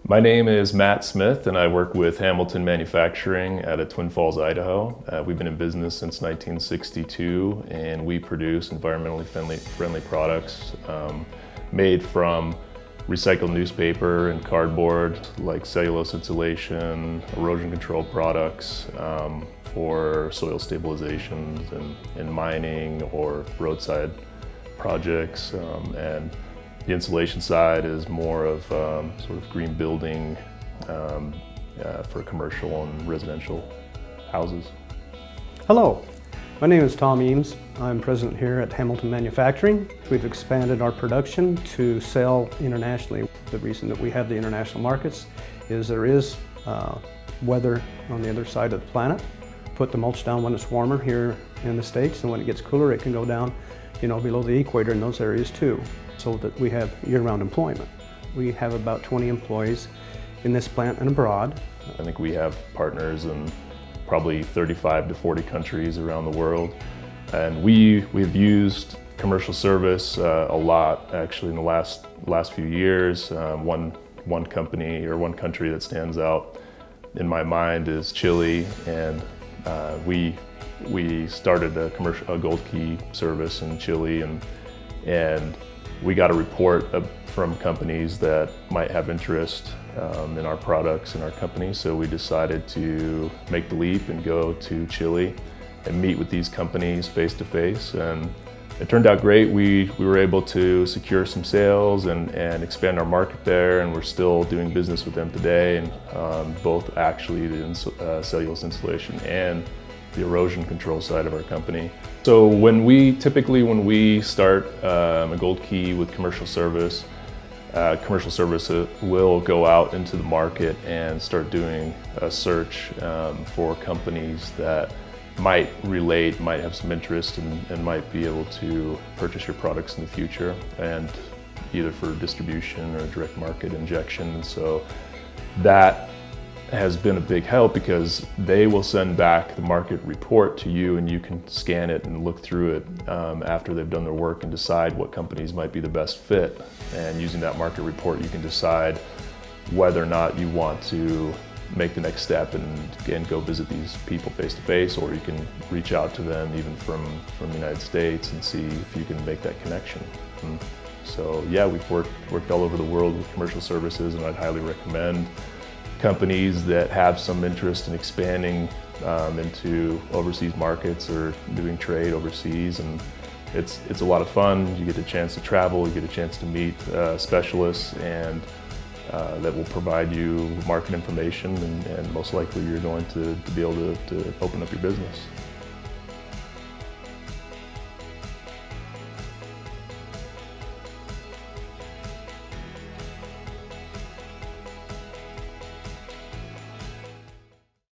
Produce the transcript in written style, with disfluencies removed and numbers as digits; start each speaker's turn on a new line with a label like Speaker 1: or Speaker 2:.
Speaker 1: My name is Matt Smith, and I work with Hamilton Manufacturing out of Twin Falls, Idaho. We've been in business since 1962, and we produce environmentally friendly products made from recycled newspaper and cardboard, like cellulose insulation, erosion control products for soil stabilization in mining or roadside projects. And the insulation side is more of sort of green building for commercial and residential houses.
Speaker 2: Hello, my name is Tom Eames. I'm president here at Hamilton Manufacturing. We've expanded our production to sell internationally. The reason that we have the international markets is there is weather on the other side of the planet. Put the mulch down when it's warmer here in the States, and when it gets cooler it can go down below the equator in those areas too, so that we have year-round employment. We have about 20 employees in this plant and abroad.
Speaker 1: I think we have partners in probably 35 to 40 countries around the world. And we've used commercial service a lot actually in the last few years. One company or one country that stands out in my mind is Chile, and we started a Gold Key service in Chile, and we got a report from companies that might have interest in our products and our company. So we decided to make the leap and go to Chile and meet with these companies face to face. And it turned out great. We were able to secure some sales and expand our market there, and we're still doing business with them today, and both actually the cellulose insulation and the erosion control side of our company. So when we start a Gold Key with commercial service will go out into the market and start doing a search for companies that might have some interest and might be able to purchase your products in the future, and either for distribution or direct market injection. And so that has been a big help, because they will send back the market report to you, and you can scan it and look through it after they've done their work and decide what companies might be the best fit. And using that market report, you can decide whether or not you want to make the next step and go visit these people face to face, or you can reach out to them even from the United States and see if you can make that connection. So yeah, we've worked all over the world with commercial services, and I'd highly recommend companies that have some interest in expanding into overseas markets or doing trade overseas. And it's a lot of fun. You get a chance to travel, you get a chance to meet specialists, and that will provide you market information, and most likely you're going to be able to open up your business.